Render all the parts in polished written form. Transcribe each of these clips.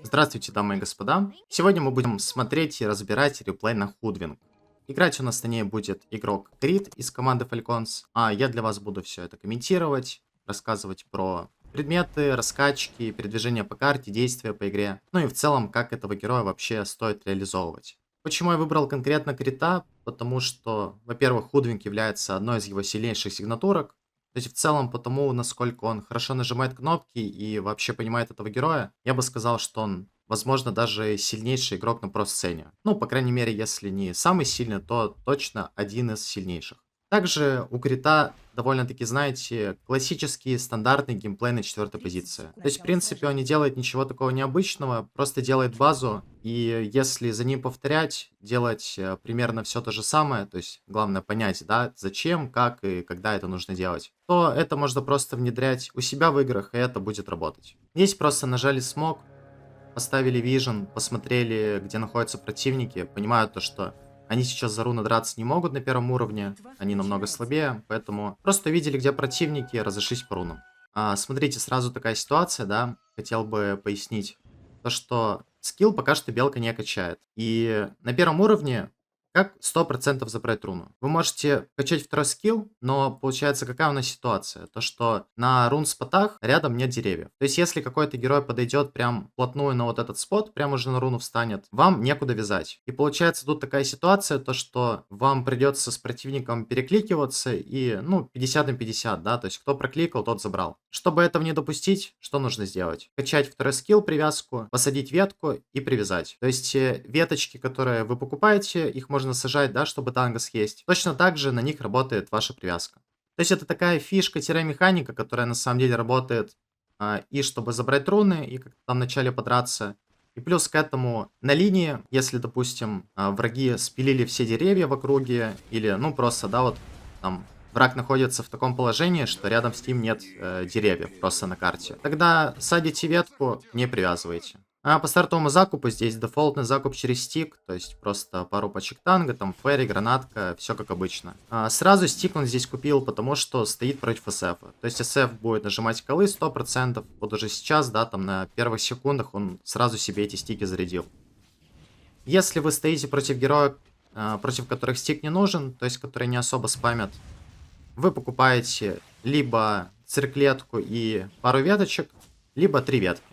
Здравствуйте, дамы и господа. Сегодня мы будем смотреть и разбирать реплей на Худвинг. Играть у нас на ней будет игрок Крит из команды Falcons, а я для вас буду все это комментировать, рассказывать про предметы, раскачки, передвижение по карте, действия по игре, ну и в целом, как этого героя вообще стоит реализовывать. Почему я выбрал конкретно Крита? Потому что, во-первых, Худвинг является одной из его сильнейших сигнатурок, то есть в целом потому, насколько он хорошо нажимает кнопки и вообще понимает этого героя, я бы сказал, что он, возможно, даже сильнейший игрок на про-сцене. Ну, по крайней мере, если не самый сильный, то точно один из сильнейших. Также у Крита довольно-таки, знаете, классический стандартный геймплей на четвертой позиции. То есть, в принципе, он не делает ничего такого необычного, просто делает базу, и если за ним повторять, делать примерно все то же самое, то есть главное понять, да, зачем, как и когда это нужно делать, то это можно просто внедрять у себя в играх, и это будет работать. Здесь просто нажали смог, поставили вижен, посмотрели, где находятся противники, понимают то, что они сейчас за руны драться не могут на первом уровне, они намного слабее, поэтому просто видели, где противники, разошлись по рунам. Смотрите, сразу такая ситуация, да, хотел бы пояснить. То, что скилл пока что белка не качает. И на первом уровне как 100% забрать руну? Вы можете качать второй скилл, но получается какая у нас ситуация? То, что на рун-спотах рядом нет деревьев. То есть если какой-то герой подойдет прям вплотную на вот этот спот, прям уже на руну встанет, вам некуда вязать. И получается тут такая ситуация, то что вам придется с противником перекликиваться и, ну, 50 на 50, да, то есть кто прокликал, тот забрал. Чтобы этого не допустить, что нужно сделать? Качать второй скилл, привязку, посадить ветку и привязать. То есть веточки, которые вы покупаете, их можно сажать, да, чтобы танго съесть. Точно так же на них работает ваша привязка. То есть это такая фишка-механика, которая на самом деле работает и чтобы забрать руны, и как-то там вначале подраться. И плюс к этому на линии, если, допустим, враги спилили все деревья в округе, или, ну, просто, да, вот там враг находится в таком положении, что рядом с ним нет деревьев просто на карте, тогда садите ветку, не привязывайте. А по стартовому закупу здесь дефолтный закуп через стик, то есть просто пару пачек танго, там ферри, гранатка, все как обычно. Сразу стик он здесь купил, потому что стоит против СФ. То есть СФ будет нажимать колы 100%, вот уже сейчас, да, там на первых секундах он сразу себе эти стики зарядил. Если вы стоите против героя, против которых стик не нужен, то есть которые не особо спамят, вы покупаете либо цирклетку и пару веточек, либо 3 ветки.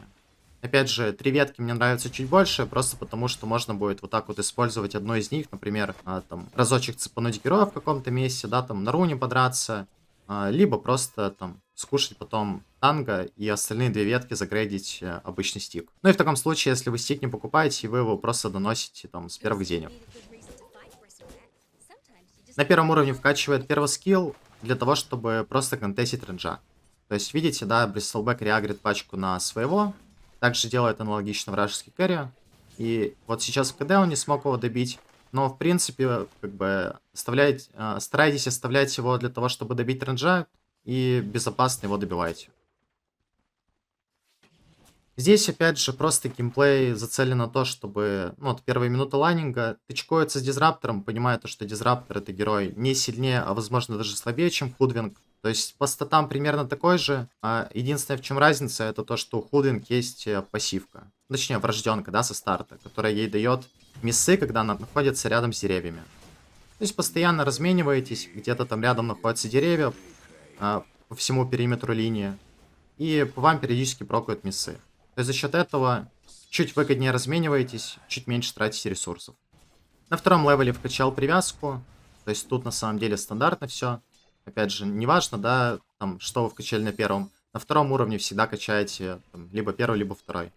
Опять же, 3 ветки мне нравятся чуть больше, просто потому что можно будет вот так вот использовать одну из них, например, там, разочек цепануть героя в каком-то месте, да, там, на руне подраться, либо просто там скушать потом танго и остальные 2 ветки загрейдить обычный стик. Ну и в таком случае, если вы стик не покупаете, вы его просто доносите там с первых денег. На первом уровне вкачивает первый скилл для того, чтобы просто контестить ренджа. То есть, видите, да, Бристлбэк реагрит пачку на своего. Также делает аналогично вражеский кэрри. И вот сейчас в КД он не смог его добить. Но, в принципе, как бы, старайтесь оставлять его для того, чтобы добить ренджа. И безопасно его добивайте. Здесь, опять же, просто геймплей зацелен на то, чтобы, ну, вот первые минуты лайнинга тычкуется с дизраптором, понимая то, что дизраптор это герой не сильнее, а возможно даже слабее, чем Худвинг. То есть по статам примерно такой же. Единственное, в чем разница, это то, что у Худвинг есть пассивка. Точнее, врожденка, да, со старта, которая ей дает миссы, когда она находится рядом с деревьями. То есть постоянно размениваетесь, где-то там рядом находятся деревья по всему периметру линии. И по вам периодически прокают миссы. То есть за счет этого чуть выгоднее размениваетесь, чуть меньше тратите ресурсов. На втором левеле вкачал привязку. То есть тут на самом деле стандартно все. Опять же, неважно, да, там, что вы вкачали на первом. На втором уровне всегда качаете там, либо первый, либо второй.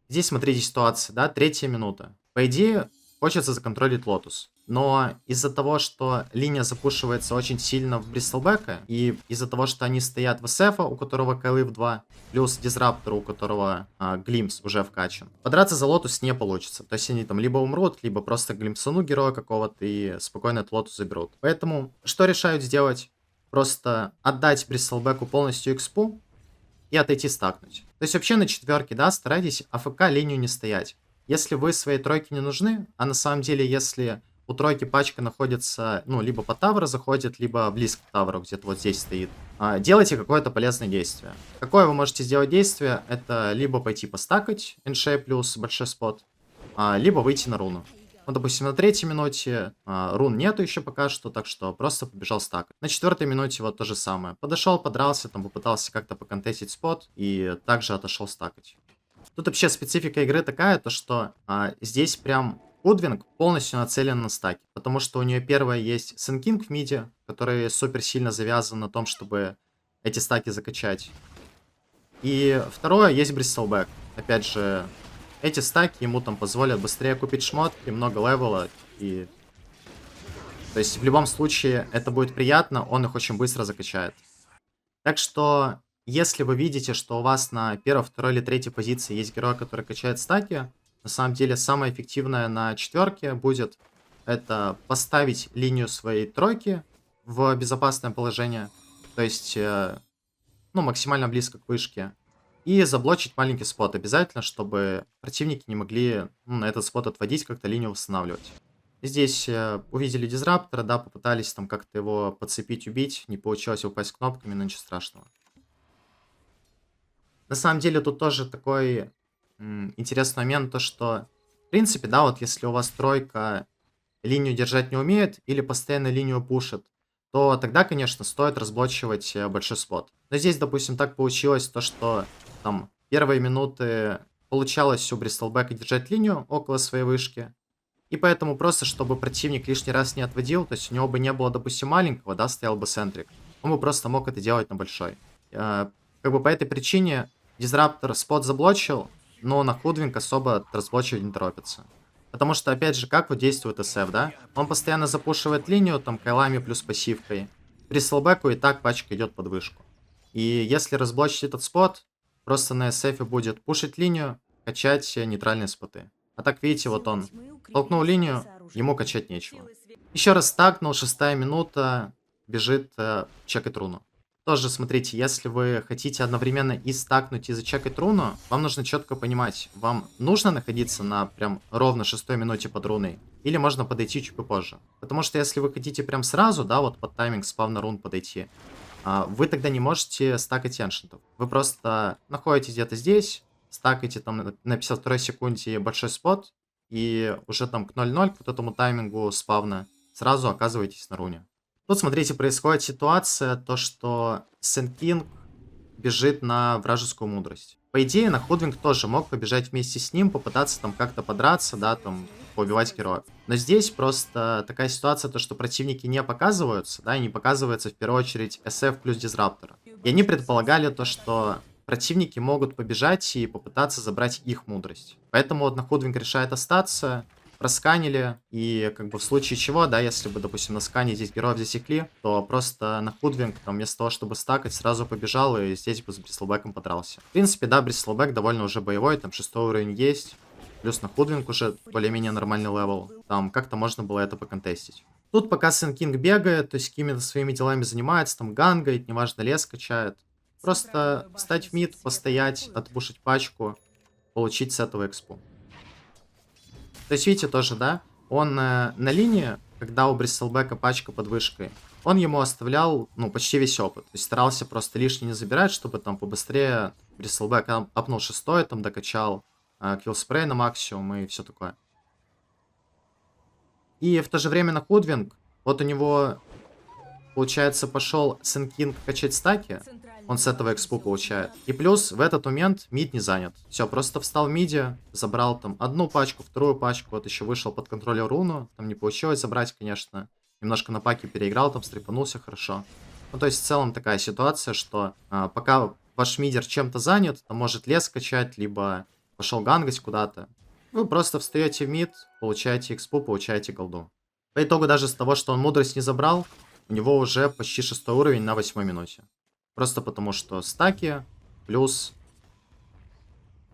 Здесь смотрите ситуация, да, 3-я минута. По идее, хочется законтролить лотус. Но из-за того, что линия запушивается очень сильно в Бристлбека, и из-за того, что они стоят в СФ, у которого кайлы в 2, плюс Дизраптор, у которого Глимс уже вкачан, подраться за лотус не получится. То есть они там либо умрут, либо просто глимсану героя какого-то и спокойно этот лотус заберут. Поэтому что решают сделать? Просто отдать Бристлбеку полностью экспу, и отойти стакнуть. То есть вообще на четверке, да, старайтесь АФК линию не стоять. Если вы своей тройке не нужны, а на самом деле, если у тройки пачка находится, ну, либо по тавру заходит, либо близко к тавру, где-то вот здесь стоит. Делайте какое-то полезное действие. Какое вы можете сделать действие? Это либо пойти постакать, NШ плюс большой спот, либо выйти на руну. Ну, допустим, на 3-й минуте рун нету еще пока что, так что просто побежал стакать. На 4-й минуте вот то же самое. Подошел, подрался, там попытался как-то поконтестить спот и также отошел стакать. Тут вообще специфика игры такая, то что здесь прям Худвинг полностью нацелен на стаки, потому что у нее первое есть Сенкинг в миде, который супер сильно завязан на том, чтобы эти стаки закачать. И второе есть Бристлбэк. Опять же, эти стаки ему там позволят быстрее купить шмотки, много левела. И... То есть в любом случае это будет приятно, он их очень быстро закачает. Так что, если вы видите, что у вас на 1-й, 2-й или 3-й позиции есть герой, который качает стаки, на самом деле самое эффективное на 4-ке будет это поставить линию своей тройки в безопасное положение. То есть, ну, максимально близко к вышке. И заблочить маленький спот обязательно, чтобы противники не могли на этот спот отводить, как-то линию восстанавливать. Здесь увидели дизраптора, да, попытались там как-то его подцепить, убить. Не получилось упасть кнопками, но ничего страшного. На самом деле тут тоже такой интересный момент, то что, в принципе, да, вот если у вас тройка линию держать не умеет или постоянно линию пушит, то тогда, конечно, стоит разблочивать большой спот. Но здесь, допустим, так получилось то, что там первые минуты получалось у Бристлбека держать линию около своей вышки. И поэтому просто, чтобы противник лишний раз не отводил, то есть у него бы не было, допустим, маленького, да, стоял бы центрик, он бы просто мог это делать на большой. Как бы по этой причине Дизраптор спот заблочил, но на Худвинг особо разблочивать не торопится. Потому что, опять же, как вот действует СФ, да? Он постоянно запушивает линию, там, кайлами плюс пассивкой. При слбеку и так пачка идет под вышку. И если разблочить этот спот, просто на СФ будет пушить линию, качать нейтральные споты. А так, видите, вот он толкнул линию, ему качать нечего. Еще раз стакнул, 6-я минута, бежит чекать руну. Тоже смотрите, если вы хотите одновременно и стакнуть, и зачекать руну, вам нужно четко понимать, вам нужно находиться на прям ровно 6-й минуте под руной, или можно подойти чуть попозже. Потому что если вы хотите прям сразу, да, вот под тайминг спавна рун подойти, вы тогда не можете стакать эншентов. Вы просто находитесь где-то здесь, стакаете там на 52-й секунде большой спот, и уже там к 0-0, к вот этому таймингу спавна, сразу оказываетесь на руне. Тут, смотрите, происходит ситуация, то что Сенкинг бежит на вражескую мудрость. По идее, на Худвинг тоже мог побежать вместе с ним, попытаться там как-то подраться, да, там, поубивать героев. Но здесь просто такая ситуация, то что противники не показываются, да, и не показывается в первую очередь SF плюс Дизраптора. И они предполагали то, что противники могут побежать и попытаться забрать их мудрость. Поэтому вот на Худвинг решает остаться, просканили, и как бы в случае чего, да, если бы, допустим, на скане здесь героев засекли, то просто на Худвинг, там, вместо того, чтобы стакать, сразу побежал и здесь бы с Бристлбеком подрался. В принципе, да, Бристлбек довольно уже боевой, там 6-й уровень есть, плюс на Худвинг уже более-менее нормальный левел, там как-то можно было это поконтестить. Тут пока Сенкинг бегает, то есть какими-то своими делами занимается, там гангает, неважно, лес качает. Просто встать в мид, постоять, отпушить пачку, получить с этого экспу. То есть, видите, тоже, да, он на линии, когда у Бристлбека пачка под вышкой, он ему оставлял, ну, почти весь опыт. То есть, старался просто лишний не забирать, чтобы там побыстрее Бристлбек апнул 6-й, там докачал киллспрей на максимум и все такое. И в то же время на Худвинг, вот у него, получается, пошел Сенкинг качать стаки, он с этого экспу получает. И плюс в этот момент мид не занят. Все, просто встал в миде, забрал там одну пачку, вторую пачку, вот еще вышел под контроль руну. Там не получилось забрать, конечно. Немножко на паке переиграл, там стрипанулся хорошо. Ну, то есть в целом такая ситуация, что пока ваш мидер чем-то занят, то может лес качать, либо пошел гангать куда-то. Вы просто встаете в мид, получаете экспу, получаете голду. По итогу даже с того, что он мудрость не забрал, у него уже почти 6-й уровень на 8-й минуте. Просто потому, что стаки плюс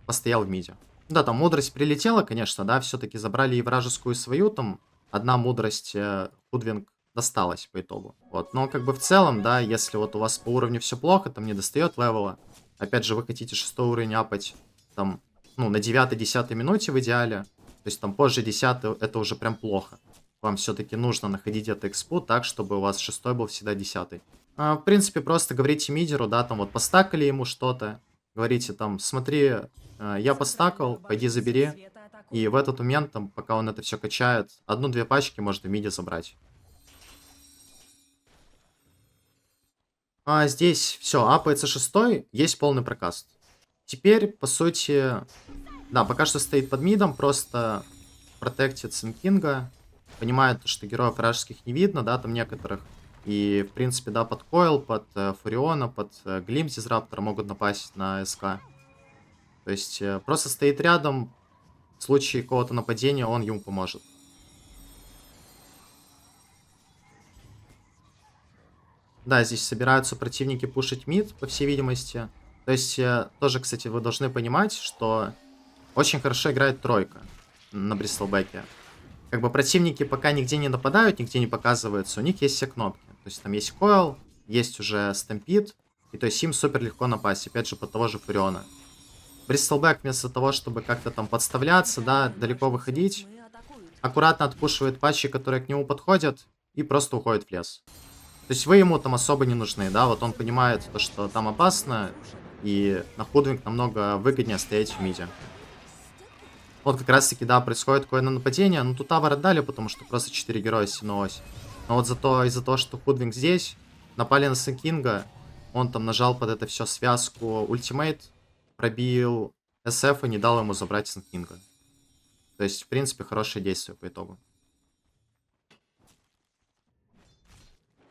постоял в миде. Да, там мудрость прилетела, конечно, да, все-таки забрали и вражескую, и свою, там одна мудрость Худвинг досталась по итогу. Вот, но как бы в целом, да, если вот у вас по уровню все плохо, там не достает левела, опять же, вы хотите 6-й уровень апать, там, ну, на 9-10 минуте в идеале, то есть там позже 10 это уже прям плохо. вам все-таки нужно находить эту экспу так, чтобы у вас шестой был всегда 10-й. В принципе, просто говорите мидеру, да, там вот постакали ему что-то. Говорите там, смотри, я постакал, пойди забери. И в этот момент, там, пока он это все качает, одну-две пачки можно в миде забрать. Здесь все, апается шестой, есть полный прокаст. Теперь, по сути, да, пока что стоит под мидом, просто протектит Сенкинга. Понимает, что героев вражеских не видно, да, там некоторых. И, в принципе, да, под Койл, под Фуриона, под Глимс из Раптора могут напасть на СК. То есть, просто стоит рядом, в случае какого-то нападения он ему поможет. Да, здесь собираются противники пушить мид, по всей видимости. То есть, тоже, кстати, вы должны понимать, что очень хорошо играет тройка на Бристлбеке. Как бы противники пока нигде не нападают, нигде не показываются, у них есть все кнопки. То есть там есть Койл, есть уже Стэмпид, и то есть им супер легко напасть, опять же, под того же Фуриона. Бристлбэк вместо того, чтобы как-то там подставляться, да, далеко выходить, аккуратно отпушивает патчи, которые к нему подходят, и просто уходит в лес. То есть вы ему там особо не нужны, да, вот он понимает, то, что там опасно, и на Худвинг намного выгоднее стоять в миде. Вот как раз таки, да, происходит какое-то нападение. Ну, тут тавер отдали, потому что просто 4 героя стянулось. Но вот зато из-за того, что Худвинг здесь, напали на Сенкинга, он там нажал под это все связку ультимейт, пробил СФ и не дал ему забрать Сенкинга. То есть, в принципе, хорошее действие по итогу.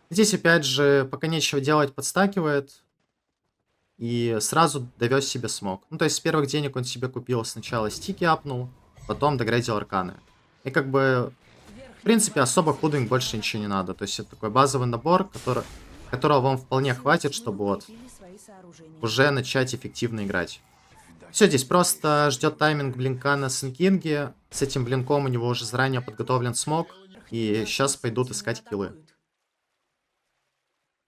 Здесь, опять же, пока нечего делать, подстакивает. И сразу довез себе смог. Ну, то есть с первых денег он себе купил сначала стики апнул, потом догрейдил арканы. И как бы, в принципе, особо худвинг больше ничего не надо. То есть это такой базовый набор, которого вам вполне хватит, чтобы вот уже начать эффективно играть. Все, здесь просто ждет тайминг блинка на Сенкинге. С этим блинком у него уже заранее подготовлен смог. И сейчас пойдут искать киллы.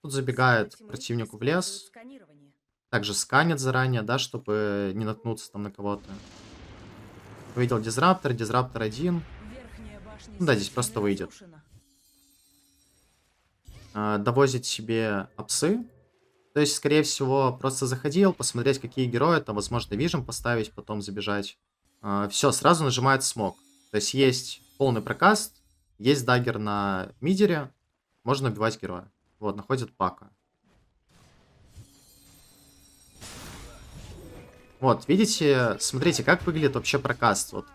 Тут забегает к противнику в лес. Также сканит заранее, да, чтобы не наткнуться там на кого-то. Увидел Дизраптор, Дизраптор 1. Ну да, здесь просто выйдет. Довозит себе апсы. То есть, скорее всего, просто заходил, посмотреть, какие герои, там, возможно, вижен поставить, потом забежать. Все, сразу нажимает смог. То есть, есть полный прокаст, есть даггер на мидере, можно убивать героя. Вот, находит пака. Вот, видите, смотрите, как выглядит вообще прокаст. Вот.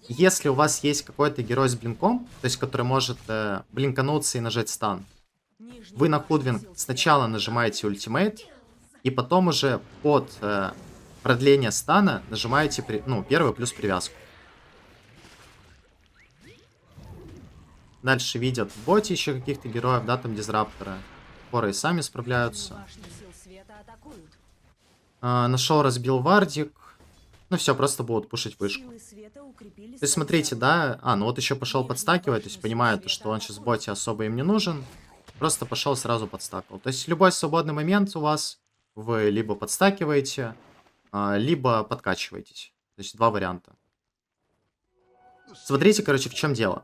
Если у вас есть какой-то герой с блинком, то есть который может блинкануться и нажать стан, вы на Худвинг сначала нажимаете ультимейт, и потом уже под продление стана нажимаете первый плюс привязку. Дальше видят в боте еще каких-то героев, да, там Дизраптора. Хоры и сами справляются. Нашел, разбил вардик. Ну все, просто будут пушить вышку. То есть смотрите, да, ну вот еще пошел подстакивать, то есть понимает, что он сейчас в боте особо им не нужен. Просто пошел сразу подстакивал. То есть в любой свободный момент у вас вы либо подстакиваете, либо подкачиваетесь. То есть два варианта. Смотрите, короче, в чем дело.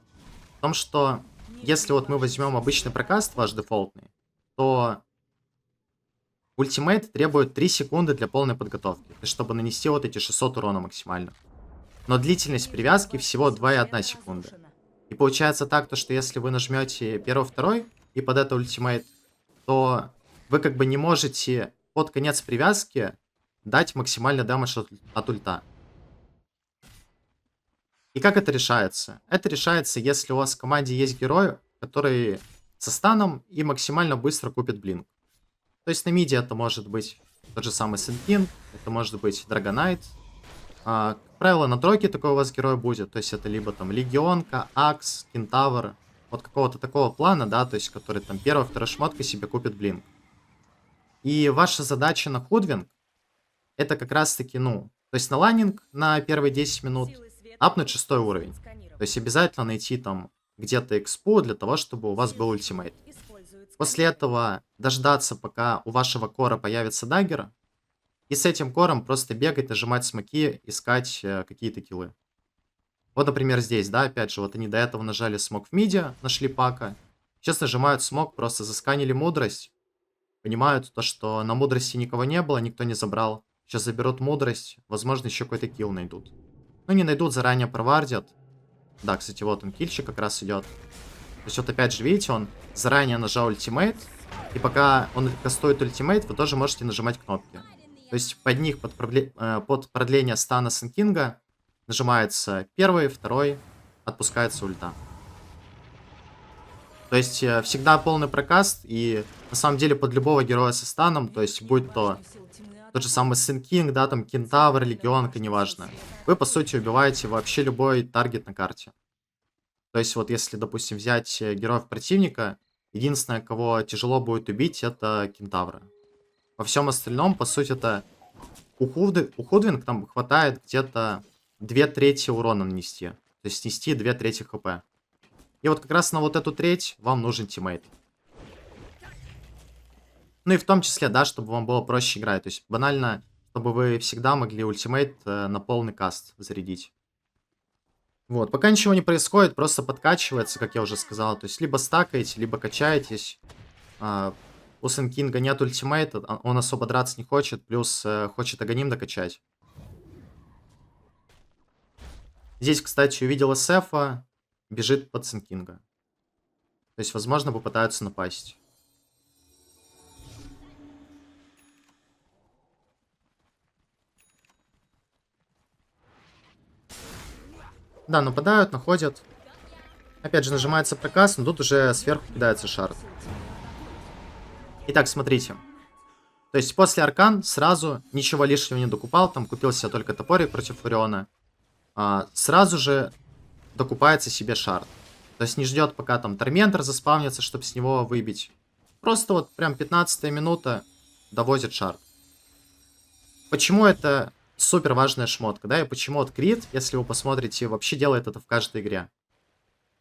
В том, что если вот мы возьмем обычный прокаст, ваш дефолтный, то ультимейт требует 3 секунды для полной подготовки, чтобы нанести вот эти 600 урона максимально. Но длительность привязки всего 2,1 секунды. И получается так, то, что если вы нажмете первый-второй и под это ультимейт, то вы как бы не можете под конец привязки дать максимальный дэмэдж от ульта. И как это решается? Это решается, если у вас в команде есть герой, который со станом и максимально быстро купит блинк. То есть на миде это может быть тот же самый Сенкинг, это может быть Драгонайт. Как правило, на тройке такой у вас герой будет. То есть это либо там Легионка, Акс, Кентавр. Вот какого-то такого плана, да, то есть который там первая-вторая шмотка себе купит блинк. И ваша задача на Худвинг это как раз таки, то есть на лайнинг на первые 10 минут апнуть 6 уровень. То есть обязательно найти там где-то экспу для того, чтобы у вас был ультимейт. После этого дождаться, пока у вашего кора появится даггер. И с этим кором просто бегать, нажимать смоки, искать какие-то киллы. Вот, например, здесь, да, опять же, вот они до этого нажали смог в миде, нашли пака. Сейчас нажимают смог, просто засканили мудрость. Понимают то, что на мудрости никого не было, никто не забрал. Сейчас заберут мудрость, возможно, еще какой-то килл найдут. Ну, не найдут, заранее провардят. Да, кстати, вот он, килльчик как раз идет. То есть вот опять же, видите, он заранее нажал ультимейт. И пока он кастует ультимейт, вы тоже можете нажимать кнопки. То есть под них, под продление стана Сенкинга, нажимается первый, второй, отпускается ульта. То есть всегда полный прокаст, и на самом деле под любого героя со станом, то есть будь то тот же самый Сенкинг, да, там Кентавр, Легионка, неважно. Вы, по сути, убиваете вообще любой таргет на карте. То есть вот если, допустим, взять героев противника, единственное, кого тяжело будет убить, это Кентавра. Во всем остальном, по сути, это у Худвинг там хватает где-то 2/3 урона нанести. То есть снести 2/3 хп. И вот как раз на вот эту треть вам нужен тиммейт. Ну и в том числе, да, чтобы вам было проще играть. То есть банально, чтобы вы всегда могли ультимейт на полный каст зарядить. Вот, пока ничего не происходит, просто подкачивается, как я уже сказал. То есть либо стакаете, либо качаетесь. У Сенкинга нет ультимейта, он особо драться не хочет, плюс хочет Аганим докачать. Здесь, кстати, увидел СФа, бежит под Сенкинга. То есть, возможно, попытаются напасть. Да, нападают, находят. Опять же, нажимается проказ, но тут уже сверху кидается шар. Итак, смотрите. То есть после аркан сразу ничего лишнего не докупал, там купил себе только топорик против Фуриона. Сразу же докупается себе шард. То есть не ждет, пока там Торментор заспавнится, чтобы с него выбить. Просто вот прям 15-я минута довозит шард. Почему это супер важная шмотка, да, и почему вот крит, если вы посмотрите, вообще делает это в каждой игре.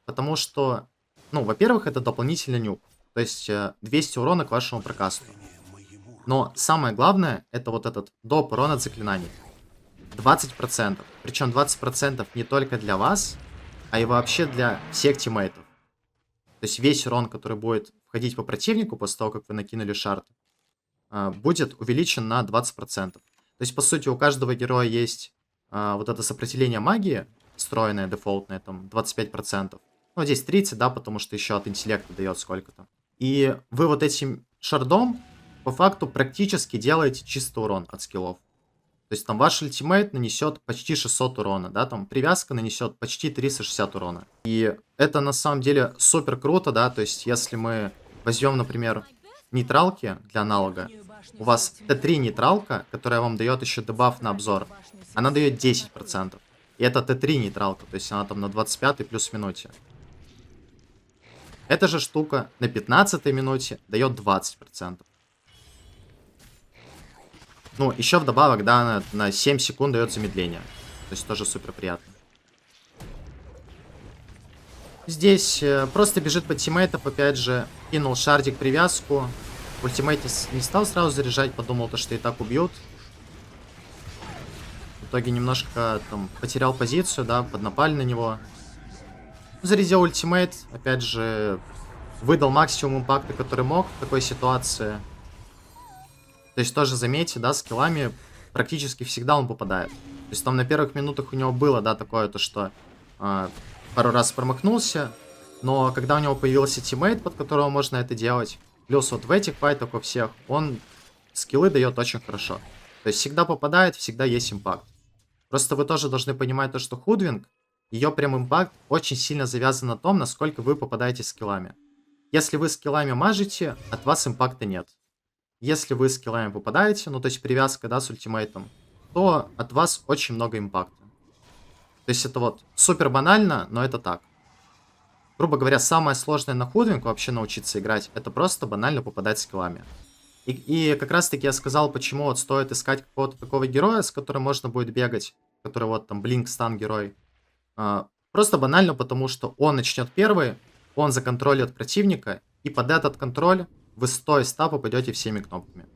Потому что, ну, во-первых, это дополнительный нюк. То есть 200 урона к вашему прокасту. Но самое главное, это вот этот доп урон от заклинаний. 20%. Причем 20% не только для вас, а и вообще для всех тиммейтов. То есть весь урон, который будет входить по противнику после того, как вы накинули шард, будет увеличен на 20%. То есть, по сути, у каждого героя есть вот это сопротивление магии, встроенное, дефолтное, там, 25%. Ну, здесь 30, да, потому что еще от интеллекта дает сколько-то. И вы вот этим шардом, по факту, практически делаете чистый урон от скиллов. То есть там ваш ультимейт нанесет почти 600 урона, да, там привязка нанесет почти 360 урона. И это на самом деле супер круто, да, то есть если мы возьмем, например, нейтралки для аналога, у вас Т3 нейтралка, которая вам дает еще дебаф на обзор, она дает 10%. И это Т3 нейтралка, то есть она там на 25 плюс минуте. Эта же штука на 15 минуте дает 20%. Ну, еще вдобавок, да, она на 7 секунд дает замедление. То есть тоже супер приятно. Здесь просто бежит под тиммейтов, опять же, кинул шардик привязку. Ультимейт не стал сразу заряжать, подумал, то, что и так убьют. В итоге немножко там потерял позицию, да, поднапали на него. Зарядил ультимейт, опять же, выдал максимум импакта, который мог в такой ситуации. То есть тоже заметьте, да, скиллами практически всегда он попадает. То есть там на первых минутах у него было, да, такое то, что пару раз промахнулся, но когда у него появился тиммейт, под которого можно это делать, плюс вот в этих файтах у всех, он скиллы дает очень хорошо. То есть всегда попадает, всегда есть импакт. Просто вы тоже должны понимать то, что Худвинг, ее прям импакт очень сильно завязан на том, насколько вы попадаете скиллами. Если вы скиллами мажете, от вас импакта нет. Если вы скиллами попадаете, ну то есть привязка, да, с ультимейтом, то от вас очень много импакта. То есть это вот супер банально, но это так. Грубо говоря, самое сложное на Худвинг вообще научиться играть, это просто банально попадать скиллами. И как раз таки я сказал, почему вот стоит искать какого-то такого героя, с которым можно будет бегать, который вот там Блинк стан герой. Просто банально потому, что он начнет первый, он законтролит противника, и под этот контроль вы 100 из 100 попадете всеми кнопками.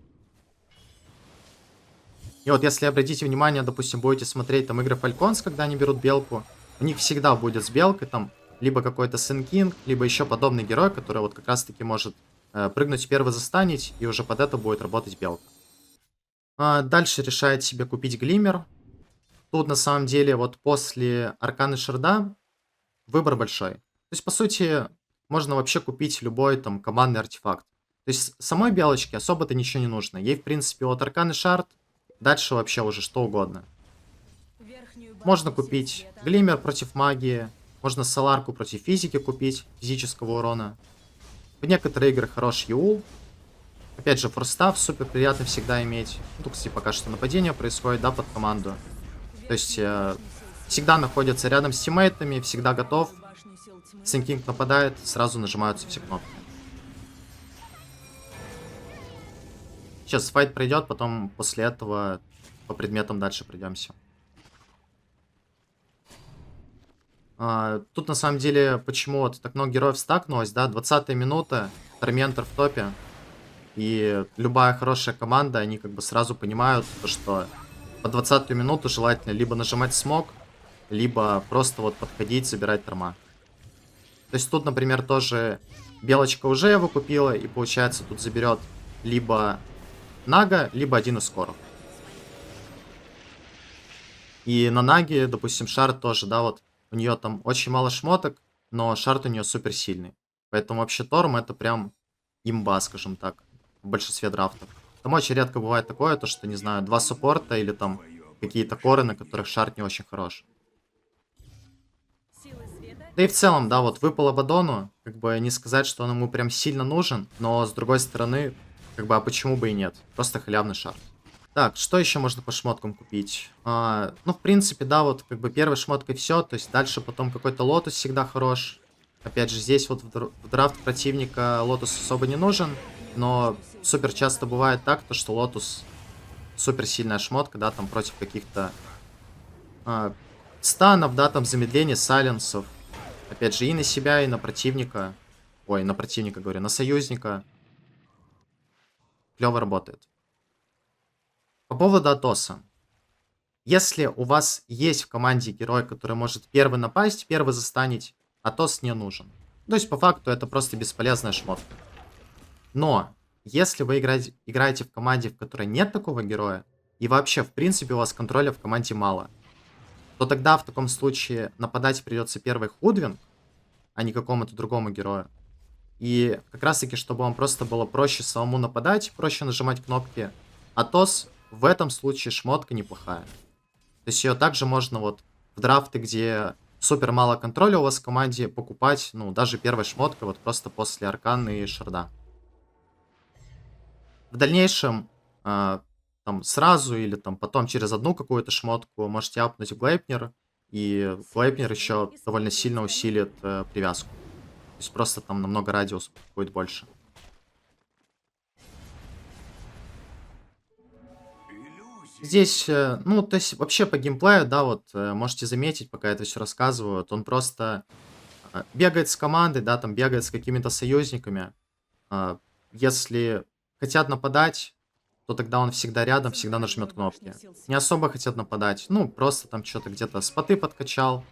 И вот если обратите внимание, допустим, будете смотреть там игры Falcons, когда они берут белку, у них всегда будет с белкой там либо какой-то Сенкинг, либо еще подобный герой, который вот как раз-таки может прыгнуть первый, застанить, и уже под это будет работать белка. Дальше решает себе купить Глиммер. Тут на самом деле вот после Арканы Шарда выбор большой. То есть, по сути, можно вообще купить любой там командный артефакт. То есть, самой белочке особо-то ничего не нужно. Ей, в принципе, вот Аркан и Шард, дальше вообще уже что угодно. Можно купить Глиммер против магии, можно Соларку против физики купить, физического урона. В некоторые игры хорош Юл. Опять же, форстав супер приятно всегда иметь. Ну, тут, кстати, пока что нападение происходит, да, под команду. То есть, всегда находится рядом с тиммейтами, всегда готов. Синкинг нападает, сразу нажимаются все кнопки. Сейчас файт пройдет, потом после этого по предметам дальше пройдемся. Тут на самом деле, почему вот так много героев стакнулось, да, 20-я минута, Торментор в топе. И любая хорошая команда, они как бы сразу понимают, что по 20-ю минуту желательно либо нажимать смог, либо просто вот подходить, забирать торма. То есть тут, например, тоже белочка уже его купила, и получается тут заберет либо Нага, либо один из коров. И на Наге, допустим, Шард тоже, да, вот у нее там очень мало шмоток, но Шард у нее супер сильный. Поэтому вообще Торм это прям имба, скажем так, в большинстве драфтов. Там очень редко бывает такое, то что, не знаю, два суппорта или там какие-то коры, на которых Шард не очень хорош. Да и в целом, да, вот выпал Абадону, как бы не сказать, что он ему прям сильно нужен, но с другой стороны, как бы, а почему бы и нет? Просто халявный Шард. Так, что еще можно по шмоткам купить? Ну, в принципе, да, вот как бы первой шмоткой все, то есть дальше потом какой-то лотус всегда хорош. Опять же, здесь вот в драфт противника лотус особо не нужен, но супер часто бывает так, то что лотус супер сильная шмотка, да, там против каких-то а, станов, да, там замедление, сайленсов. Опять же, и на себя, и на противника. Ой, на противника, говорю, на союзника. Клево работает. По поводу Атоса. Если у вас есть в команде герой, который может первый напасть, первый застанить, Атос не нужен. То есть, по факту, это просто бесполезная шмотка. Но, если вы играете в команде, в которой нет такого героя, и вообще, в принципе, у вас контроля в команде мало, то тогда в таком случае нападать придется первый Худвин, а не какому-то другому герою. И как раз таки, чтобы вам просто было проще самому нападать, проще нажимать кнопки, Атос в этом случае шмотка неплохая. То есть ее также можно вот в драфты, где супер мало контроля у вас в команде, покупать, ну, даже первой шмоткой, вот просто после Арканы и Шарда. В дальнейшем, там, сразу или там потом через одну какую-то шмотку можете апнуть Глейпнер, и Глейпнер еще довольно сильно усилит привязку. То есть просто там намного радиус будет больше. Здесь, ну, то есть вообще по геймплею, да, вот можете заметить, пока я это все рассказываю, вот он просто бегает с командой, да, там бегает с какими-то союзниками. А, Если хотят нападать, то тогда он всегда рядом, всегда нажмет кнопки. Не особо хотят нападать, ну, просто там что-то где-то споты подкачал,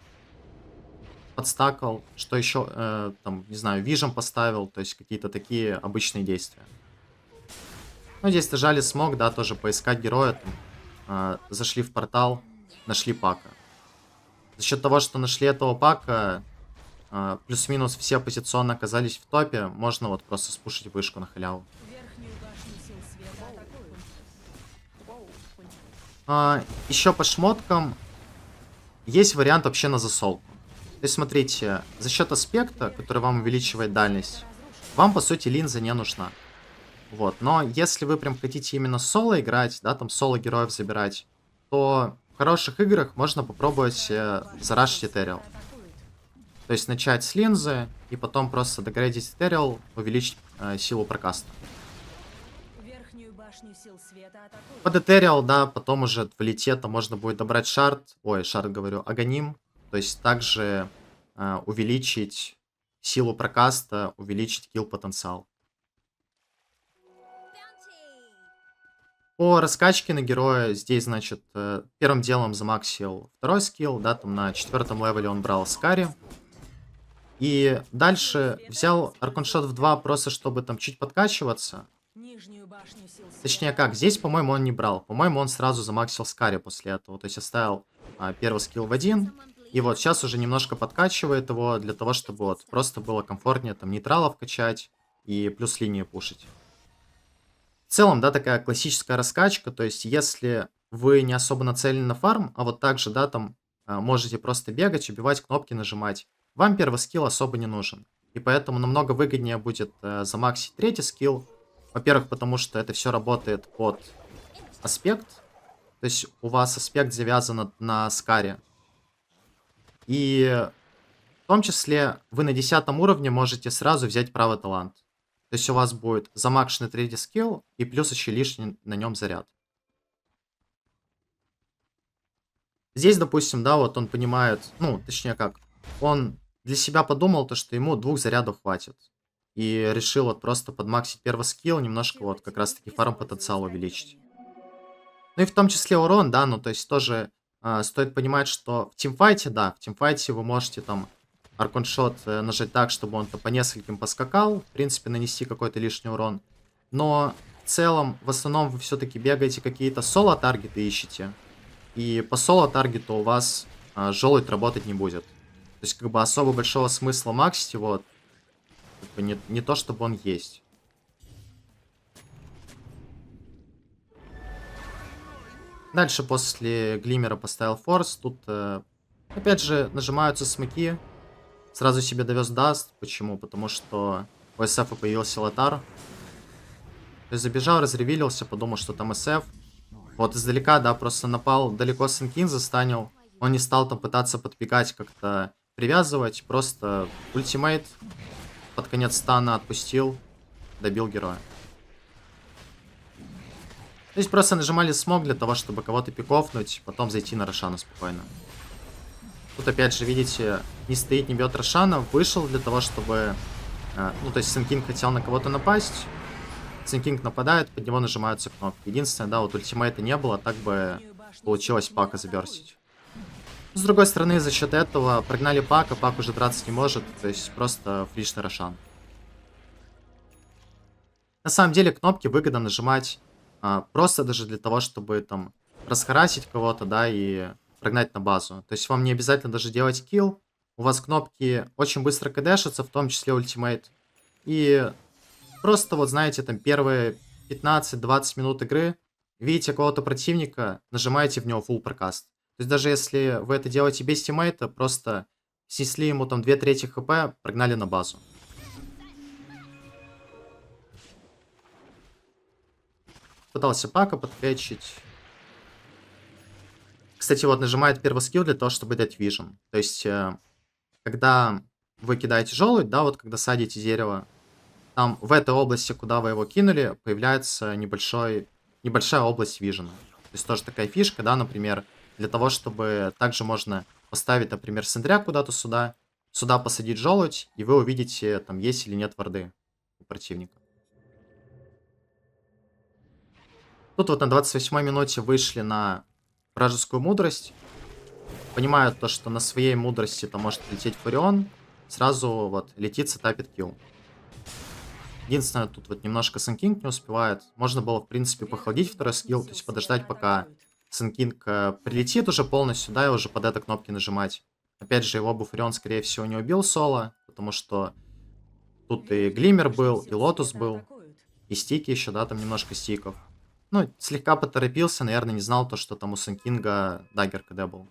подстакал, что еще, там, не знаю, вижем поставил, то есть какие-то такие обычные действия. Ну, здесь нажали смог, да, тоже поискать героя, там, зашли в портал, нашли пака. За счет того, что нашли этого пака, плюс-минус все позиционно оказались в топе, можно вот просто спушить вышку на халяву. Еще по шмоткам есть вариант вообще на засолку. То есть, смотрите, за счет аспекта, который вам увеличивает дальность, вам, по сути, линза не нужна. Вот, но если вы прям хотите именно соло играть, да, там соло героев забирать, то в хороших играх можно попробовать зарашить Этериал. То есть начать с линзы, и потом просто доградить Этериал, увеличить силу прокаста. Под Этериал, да, потом уже в лите можно будет добрать шард, ой, шард говорю, агоним, то есть также увеличить силу прокаста, увеличить килл потенциал. По раскачке на героя здесь, значит, первым делом замаксил второй скилл, да, там на 4-м левеле он брал Скари. И дальше взял Арконшот в 2 просто чтобы там чуть подкачиваться. Точнее как, здесь, по-моему, он не брал. По-моему, он сразу замаксил Скари после этого. То есть оставил первый скилл в 1. И вот сейчас уже немножко подкачивает его для того, чтобы вот просто было комфортнее там нейтралов качать и плюс линию пушить. В целом, да, такая классическая раскачка. То есть если вы не особо нацелены на фарм, а вот так же, да, там можете просто бегать, убивать, кнопки нажимать, вам первый скилл особо не нужен. И поэтому намного выгоднее будет замаксить третий скилл. Во-первых, потому что это все работает под аспект. То есть у вас аспект завязан на скаре. И в том числе вы на 10 уровне можете сразу взять правый талант. То есть у вас будет замакшенный третий скилл и плюс еще лишний на нем заряд. Здесь, допустим, да, вот он понимает, ну, точнее как, он для себя подумал, то, что ему 2 зарядов хватит. И решил вот просто подмаксить первый скилл, немножко вот как раз-таки фарм потенциал увеличить. Ну и в том числе урон, да, ну то есть тоже стоит понимать, что в тимфайте, да, в тимфайте вы можете там арконшот нажать так, чтобы он-то по нескольким поскакал, в принципе нанести какой-то лишний урон. Но в целом, в основном вы все-таки бегаете какие-то соло-таргеты ищете. И по соло-таргету у вас желудь работать не будет. То есть как бы особо большого смысла максить его как бы не то, чтобы он есть. Дальше после Глиммера поставил форс. Тут, опять же, нажимаются смоки. Сразу себе довез даст. Почему? Потому что у СФ появился Лотар. То есть забежал, разревилился, подумал, что там СФ. Вот издалека, да, просто напал далеко Сенкин, застанил. Он не стал там пытаться подбегать, как-то привязывать. Просто ультимейт под конец стана отпустил, добил героя. То есть просто нажимали смог для того, чтобы кого-то пиковнуть, потом зайти на Рошана спокойно. Тут опять же, видите, не стоит, не бьет Рошана, вышел для того, чтобы... ну, то есть Сенкинг хотел на кого-то напасть. Сенкинг нападает, под него нажимаются кнопки. Единственное, да, вот ультимейта не было, так бы получилось Пака заберстить. С другой стороны, за счет этого прогнали Пака, Пак уже драться не может, то есть просто фришный Рошан. На самом деле кнопки выгодно нажимать просто даже для того, чтобы там расхарасить кого-то, да, и прогнать на базу. То есть вам не обязательно даже делать килл. У вас кнопки очень быстро кдэшатся, в том числе ультимейт. И просто вот знаете, там первые 15-20 минут игры видите кого-то противника, нажимаете в него full прокаст. То есть даже если вы это делаете без тиммейта, просто снесли ему там 2/3 хп, прогнали на базу. Пытался Пака подкетчить. Кстати, вот нажимает первый скилл для того, чтобы дать вижен. То есть, когда вы кидаете желудь, да, вот когда садите дерево, там в этой области, куда вы его кинули, появляется небольшая область вижена. То есть тоже такая фишка, да, например, для того, чтобы также можно поставить, например, сендряк куда-то сюда посадить желудь, и вы увидите, там есть или нет варды у противника. Тут вот на 28-й минуте вышли на вражескую мудрость. Понимают то, что на своей мудрости там может лететь Фурион. Сразу вот летит, сетапит килл. Единственное, тут вот немножко Сенкинг не успевает. Можно было, в принципе, похолодить второй скилл, то есть подождать, пока Сенкинг прилетит уже полностью, да, и уже под это кнопки нажимать. Опять же, его бы Фурион, скорее всего, не убил соло, потому что тут и Глиммер был, и Лотус был, и стики еще, да, там немножко стиков. Ну, слегка поторопился, наверное, не знал то, что там у Сенкинга даггер КД был.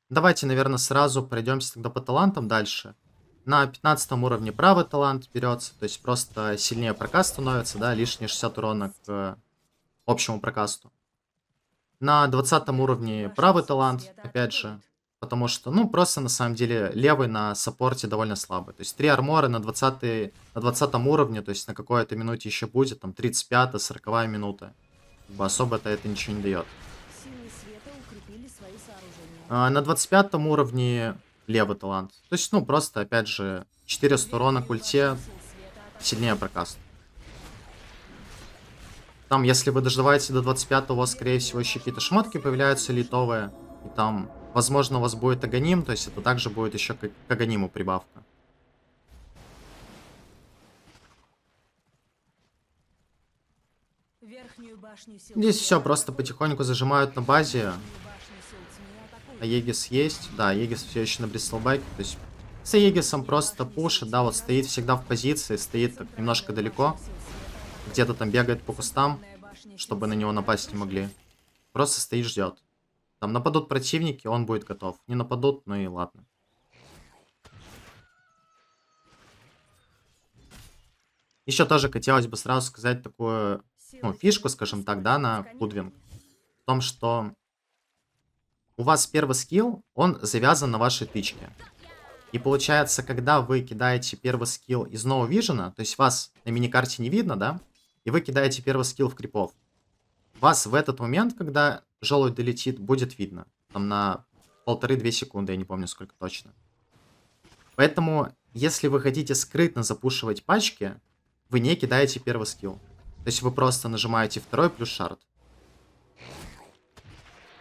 Давайте, наверное, сразу пройдемся тогда по талантам дальше. На 15 уровне правый талант берется, то есть просто сильнее прокаст становится, да, лишние 60 урона к общему прокасту. На 20 уровне правый талант, опять же, потому что, ну, просто на самом деле левый на саппорте довольно слабый. То есть 3 армора на 20 уровне, то есть на какой-то минуте еще будет, там 35-40 минута. Как бы особо-то это ничего не дает. На 25 уровне левый талант. То есть, ну, просто, опять же, 400 урона к ульте. сильнее прокаст. Там, если вы доживаете до 25-го, у вас, скорее всего, еще какие-то шмотки появляются литовые. И там, возможно, у вас будет аганим, то есть это также будет еще к аганиму прибавка. Здесь все просто потихоньку зажимают на базе. А Егис есть. Да, Егис все еще на Бристлбеке. То есть с Егисом просто пушит, да, вот стоит всегда в позиции, стоит так немножко далеко. Где-то там бегает по кустам, чтобы на него напасть не могли. Просто стоит, ждет. Там нападут противники, он будет готов. Не нападут, ну и ладно. Еще тоже хотелось бы сразу сказать такую, ну, фишку, скажем так, да, на Худвинг. В том, что у вас первый скилл, он завязан на вашей тычке. И получается, когда вы кидаете первый скилл из No Vision, то есть вас на миникарте не видно, да? И вы кидаете первый скилл в крипов. Вас в этот момент, когда желудь долетит, будет видно. Там на 1,5-2 секунды, я не помню сколько точно. Поэтому, если вы хотите скрытно запушивать пачки, вы не кидаете первый скилл. То есть вы просто нажимаете второй плюс шард.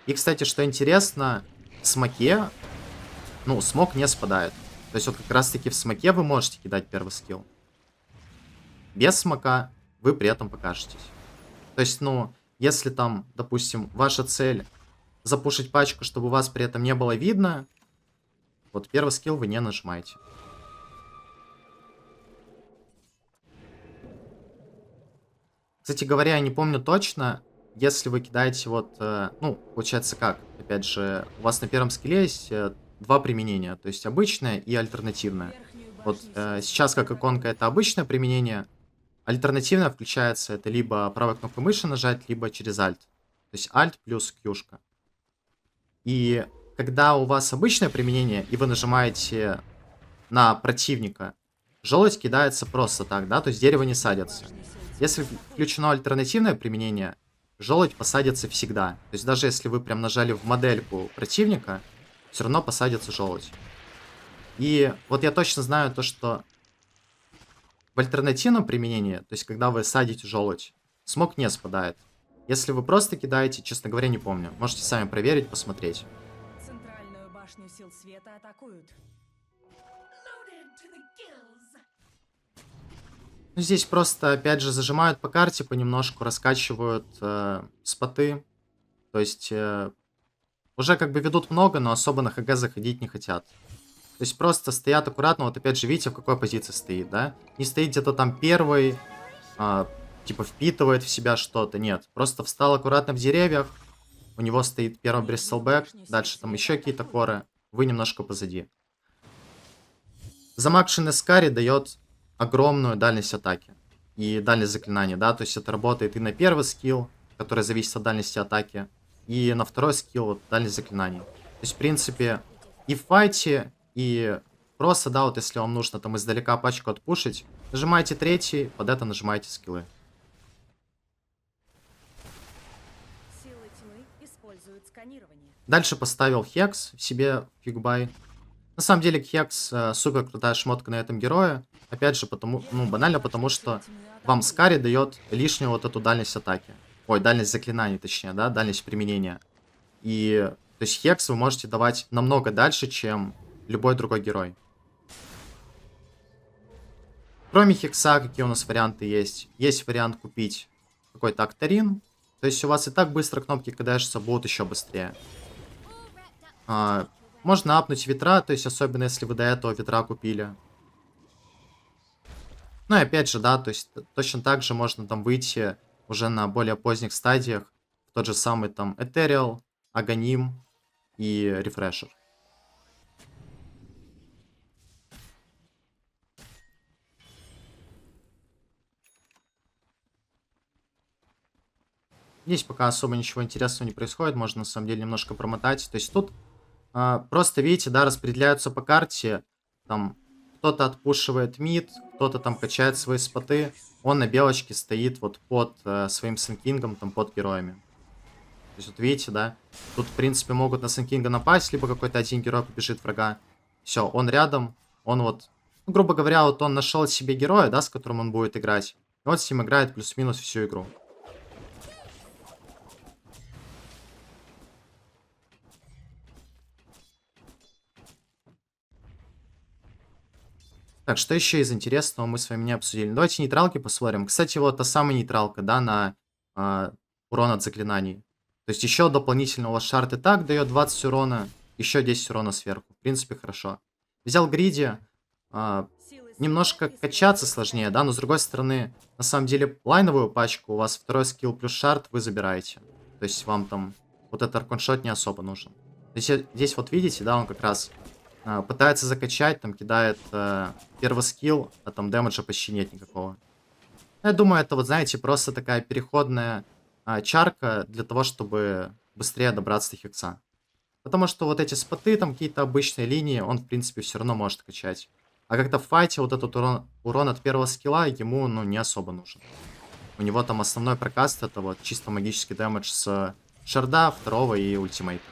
И, кстати, что интересно, в смоке, ну, смок не спадает. То есть вот как раз-таки в смоке вы можете кидать первый скилл. Без смока вы при этом покажетесь. То есть, ну, если там, допустим, ваша цель запушить пачку, чтобы вас при этом не было видно, вот первый скилл вы не нажимаете. Кстати говоря, я не помню точно, если вы кидаете вот, ну, получается как, опять же, у вас на первом скилле есть два применения, то есть обычное и альтернативное. Вот сейчас как иконка это обычное применение, альтернативное включается это либо правой кнопкой мыши нажать, либо через Alt. То есть Alt плюс Q-шка. И когда у вас обычное применение, и вы нажимаете на противника, желудь кидается просто так, да, то есть дерево не садится. Если включено альтернативное применение, желудь посадится всегда. То есть даже если вы прям нажали в модельку противника, все равно посадится желудь. И вот я точно знаю то, что в альтернативном применении, то есть когда вы садите желудь, смог не спадает. Если вы просто кидаете, честно говоря, не помню. Можете сами проверить, посмотреть. Центральную башню сил света атакуют. Ну, здесь просто, опять же, зажимают по карте, понемножку раскачивают споты. То есть уже как бы ведут много, но особо на ХГ заходить не хотят. То есть просто стоят аккуратно, вот опять же, видите, в какой позиции стоит, да? Не стоит где-то там первый, типа впитывает в себя что-то, нет. Просто встал аккуратно в деревьях, у него стоит первый Бристлбек, дальше там еще какие-то коры, вы немножко позади. Замок Шинескари дает огромную дальность атаки и дальность заклинания, да, то есть это работает и на первый скилл, который зависит от дальности атаки, и на второй скилл, вот, дальность заклинаний. То есть, в принципе, и в файте, и просто, да, вот если вам нужно там издалека пачку отпушить, нажимаете третий, под это нажимаете скиллы. Силы тьмы используют сканирование. Дальше поставил Хекс в себе фигбай. На самом деле, Хекс супер крутая шмотка на этом герое. Опять же, потому, ну, банально потому, что вам Скари дает лишнюю вот эту дальность атаки. Ой, дальность заклинаний, точнее, да, дальность применения. И, то есть, Хекс вы можете давать намного дальше, чем любой другой герой. Кроме Хекса, какие у нас варианты есть? Есть вариант купить какой-то Актарин. То есть, у вас и так быстро кнопки кидаешься, будут еще быстрее. Можно апнуть ветра, то есть особенно если вы до этого ветра купили. Ну и опять же, да, то есть точно так же можно там выйти уже на более поздних стадиях. В тот же самый там Этериал, Аганим и Рефрешер. Здесь пока особо ничего интересного не происходит, можно на самом деле немножко промотать. То есть тут просто, видите, да, распределяются по карте. Там кто-то отпушивает мид, кто-то там качает свои споты. Он на белочке стоит вот под своим Сенкингом, там под героями. То есть вот видите, да, тут в принципе могут на Сенкинга напасть, либо какой-то один герой побежит врага. Все, он рядом, он вот Ну, грубо говоря, вот он нашел себе героя, да, с которым он будет играть. И вот с ним играет плюс-минус всю игру. Так, что еще из интересного мы с вами не обсудили? Давайте нейтралки посмотрим. Кстати, вот та самая нейтралка, да, на урон от заклинаний. То есть еще дополнительно у вас шарт и так дает 20 урона, еще 10 урона сверху. В принципе, хорошо. Взял гриди. Немножко качаться сложнее, да, но с другой стороны, на самом деле, лайновую пачку у вас второй скилл плюс шарт вы забираете. То есть вам там вот этот арконшот не особо нужен. То есть здесь вот видите, да, он как раз пытается закачать, там кидает первый скилл, а там дэмэджа почти нет никакого. Я думаю, это вот, знаете, просто такая переходная чарка для того, чтобы быстрее добраться до хекса. Потому что вот эти споты, там какие-то обычные линии, он, в принципе, все равно может качать. А как-то в файте вот этот урон от первого скилла ему, ну, не особо нужен. У него там основной прокаст это вот чисто магический дэмэдж с шарда, второго и ультимейта.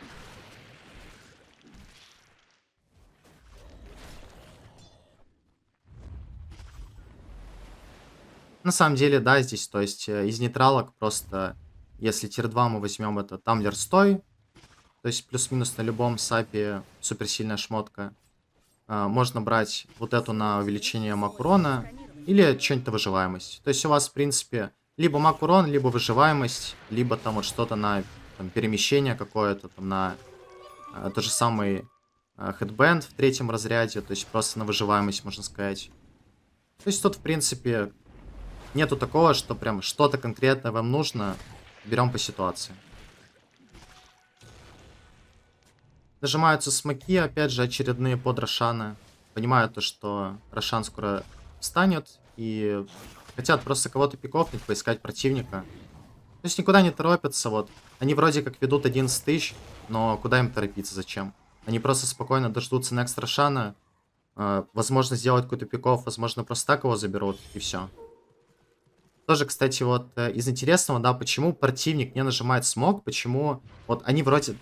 На самом деле, да, здесь, то есть, из нейтралок просто, если тир 2 мы возьмем, это Тамблер Стой, то есть плюс-минус на любом сапе суперсильная шмотка. Можно брать вот эту на увеличение маг урона или что-нибудь на выживаемость. То есть у вас, в принципе, либо маг урон, либо выживаемость, либо там вот что-то на там, перемещение какое-то, там на тот же самый хедбэнд в третьем разряде, то есть просто на выживаемость, можно сказать. То есть тут, в принципе, нету такого, что прям что-то конкретное вам нужно, берем по ситуации. Нажимаются смоки, опять же, очередные под Рошана. Понимают то, что Рошан скоро встанет и хотят просто кого-то пикофнуть, поискать противника. То есть никуда не торопятся, вот. Они вроде как ведут 11 тысяч, но куда им торопиться, зачем? Они просто спокойно дождутся next Рошана, возможно, сделать какой-то пиков, возможно, просто так его заберут, и все. Тоже, кстати, вот из интересного, да, почему противник не нажимает смог, почему вот они вроде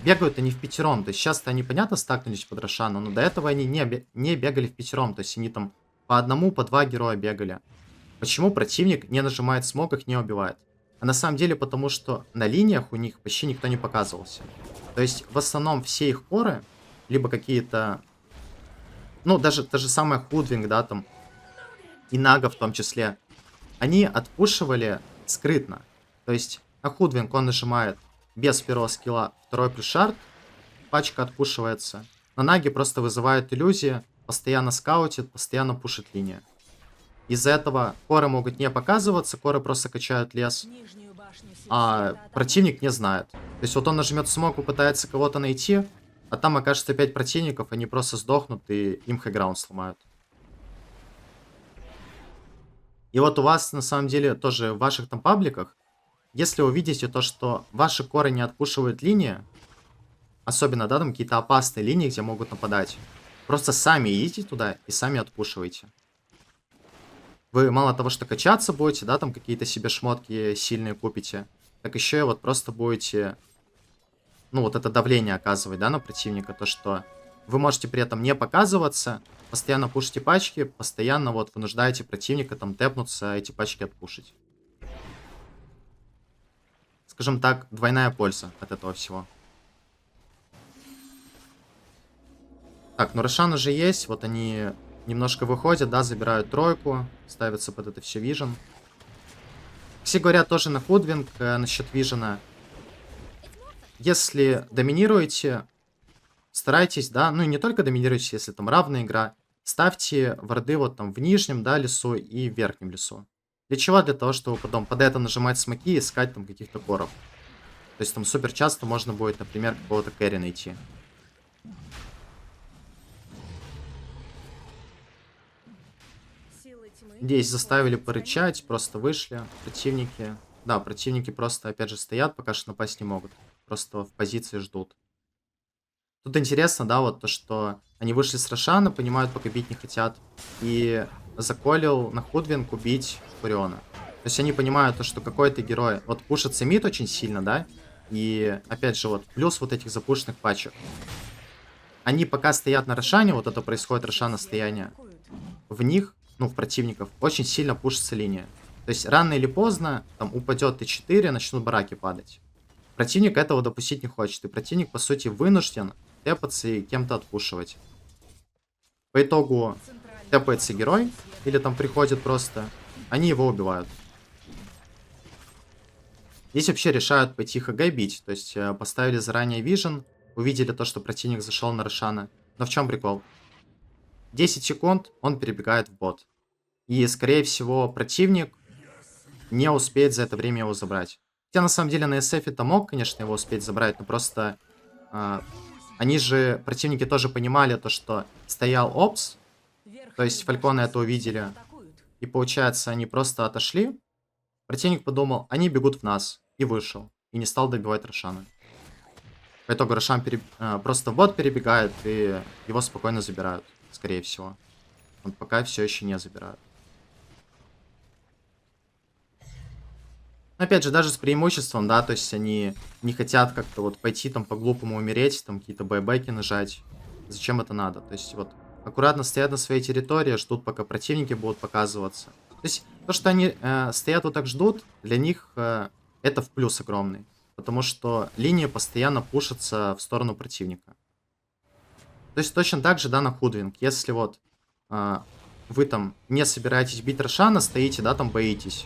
бегают они в пятером, то есть сейчас-то они, понятно, стакнулись под Рошану, но до этого они не бегали в пятером, то есть они там по одному, по два героя бегали. Почему противник не нажимает смог, их не убивает? А на самом деле потому, что на линиях у них почти никто не показывался. То есть в основном все их коры, либо какие-то, ну даже та же самая Худвинг, да, там, и Нага в том числе, они отпушивали скрытно. То есть на Худвинг он нажимает без первого скилла второй плюс шарт, пачка отпушивается. На Наге просто вызывает иллюзии, постоянно скаутит, постоянно пушит линию. Из-за этого коры могут не показываться, коры просто качают лес, а противник не знает. То есть вот он нажмет смог, попытается кого-то найти, а там окажется 5 противников, они просто сдохнут и им хайграунд сломают. И вот у вас, на самом деле, тоже в ваших там пабликах, если вы видите то, что ваши коры не отпушивают линии, особенно, да, там какие-то опасные линии, где могут нападать, просто сами идите туда и сами отпушивайте. Вы мало того, что качаться будете, да, там какие-то себе шмотки сильные купите, так еще и вот просто будете, ну, вот это давление оказывать, да, на противника, то, что вы можете при этом не показываться, постоянно пушите пачки, постоянно вот вынуждаете противника там тэпнуться, эти пачки отпушить. Скажем так, двойная польза от этого всего. Так, ну Рошан уже есть, вот они немножко выходят, да, забирают тройку, ставятся под это все вижен. Все говорят тоже на Худвинг насчет вижена. Если доминируете, старайтесь, да, ну и не только доминируйте, если там равная игра, ставьте варды вот там в нижнем, да, лесу и в верхнем лесу. Для чего? Для того, чтобы потом под это нажимать смоки и искать там каких-то коров. То есть там супер часто можно будет, например, какого-то кэри найти. Здесь заставили порычать, просто вышли противники. Да, противники просто, опять же, стоят, пока что напасть не могут. Просто в позиции ждут. Тут интересно, да, вот то, что они вышли с Рошана, понимают, пока бить не хотят. И заколил на Худвинг убить Фуриона. То есть они понимают то, что какой-то герой... Вот пушится мид очень сильно, да? И, опять же, вот плюс вот этих запушенных пачек. Они пока стоят на Рошане, вот это происходит Рошана стояние. в них, ну, в противников, очень сильно пушится линия. То есть рано или поздно там упадет Т4, начнут бараки падать. Противник этого допустить не хочет, и противник, по сути, вынужден тэпаться и кем-то отпушивать. По итогу тэпается герой, или там приходит просто, они его убивают. Здесь вообще решают пойти ХГ бить, то есть поставили заранее вижен, увидели то, что противник зашел на Рошана. Но в чем прикол? 10 секунд он перебегает в бот. И, скорее всего, противник не успеет за это время его забрать. Хотя, на самом деле, на SF-то мог, конечно, его успеть забрать, но просто они же, противники тоже понимали то, что стоял опс, то есть фальконы это увидели, и, получается, они просто отошли. Противник подумал, они бегут в нас, и вышел, и не стал добивать Рошана. По итогу Рошан просто в бот перебегает, и его спокойно забирают, скорее всего. Он пока все еще не забирают. Опять же, даже с преимуществом, да, то есть они не хотят как-то вот пойти там по-глупому умереть, там какие-то байбеки нажать. Зачем это надо? То есть вот аккуратно стоят на своей территории, ждут, пока противники будут показываться. То есть то, что они стоят вот так ждут, для них это в плюс огромный. Потому что линия постоянно пушится в сторону противника. То есть точно так же, да, на Худвинг. Если вот вы там не собираетесь бить Рошана, стоите, да, там боитесь.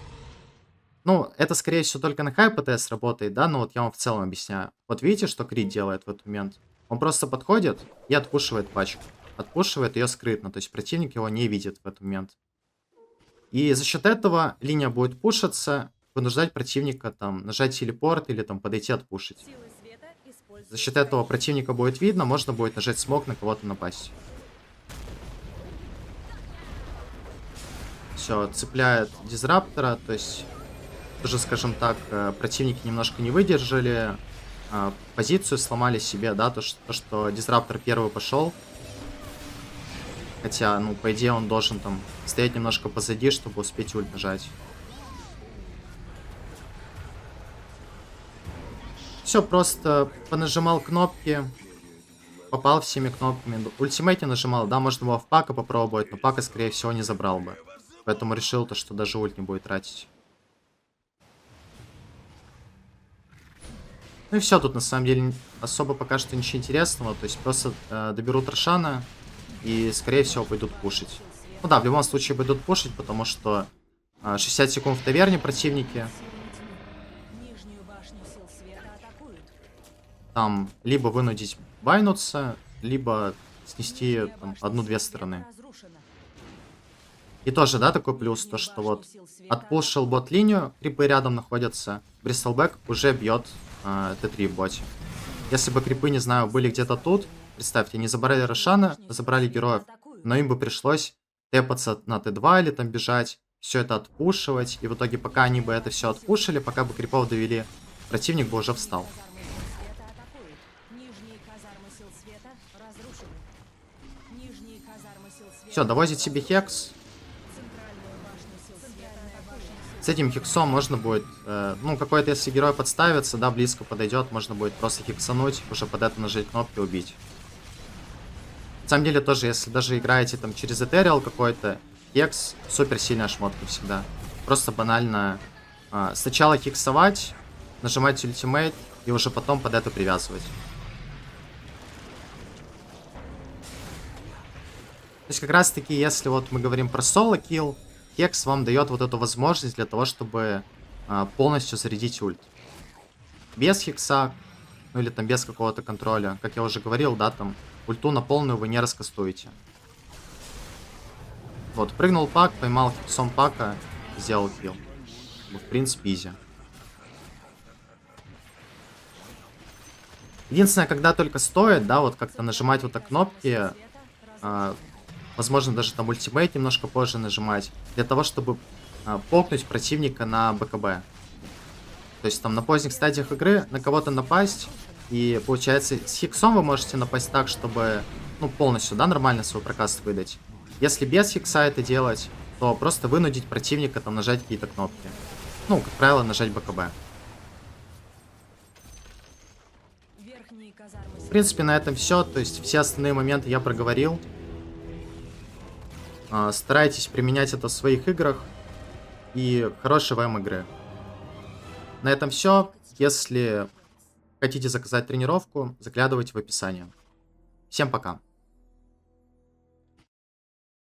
Ну, это, скорее всего, только на хайп ПТС работает, да, но вот я вам в целом объясняю. Вот видите, что Крит делает в этот момент? Он просто подходит и отпушивает пачку. Отпушивает ее скрытно, то есть противник его не видит в этот момент. И за счет этого линия будет пушиться, вынуждать противника там нажать телепорт или там подойти отпушить. За счет этого противника будет видно, можно будет нажать смог на кого-то напасть. Все, цепляет дизраптора, то есть... Тоже, скажем так, противники немножко не выдержали, позицию сломали себе, да, то, что дизраптор первый пошел. Хотя, ну, по идее, он должен там стоять немножко позади, чтобы успеть ульт нажать. Все, просто понажимал кнопки, попал всеми кнопками. Ультимейте нажимал, да, можно было в пака попробовать, но пака, скорее всего, не забрал бы. Поэтому решил то, что даже ульт не будет тратить. Ну и все, тут на самом деле особо пока что ничего интересного. То есть просто доберут Рошана и, скорее всего, пойдут пушить. Ну да, в любом случае пойдут пушить, потому что 60 секунд в таверне противники. Там либо вынудить байнуться, либо снести одну-две стороны. И тоже, да, такой плюс, то что вот отпушил бот-линию, крипы рядом находятся, Бристлбэк уже бьет Т3 в боте. Если бы крипы, не знаю, были где-то тут, представьте, не забрали Рошана, забрали героев, но им бы пришлось тэпаться на Т2 или там бежать, все это отпушивать, и в итоге, пока они бы это все отпушили, пока бы крипов довели, противник бы уже встал. Все, довозит себе Хекс. С этим хексом можно будет, ну, какой-то, если герой подставится, да, близко подойдет, можно будет просто хексануть, уже под это нажать кнопки, убить. На самом деле, тоже, если даже играете там через Этериал какой-то, хекс, супер сильная шмотка всегда. Просто банально сначала хексовать, нажимать ультимейт, и уже потом под это привязывать. То есть как раз таки, если вот мы говорим про соло-килл, Хекс вам дает вот эту возможность для того, чтобы полностью зарядить ульт. Без хекса, ну или там без какого-то контроля, как я уже говорил, да, там ульту на полную вы не раскастуете. Вот, прыгнул пак, поймал хексом пака, сделал килл. В принципе, изи. Единственное, когда только стоит, да, вот как-то нажимать вот так кнопки, возможно, даже там ультимейт немножко позже нажимать, для того, чтобы покнуть противника на БКБ. То есть там на поздних стадиях игры на кого-то напасть, и получается с хексом вы можете напасть так, чтобы, ну, полностью, да, нормально свой прокаст выдать. Если без хекса это делать, то просто вынудить противника там нажать какие-то кнопки. Ну, как правило, нажать БКБ. В принципе, на этом все. То есть все остальные моменты я проговорил. Старайтесь применять это в своих играх. И хорошей вам игры. На этом все. Если хотите заказать тренировку, заглядывайте в описание. Всем пока.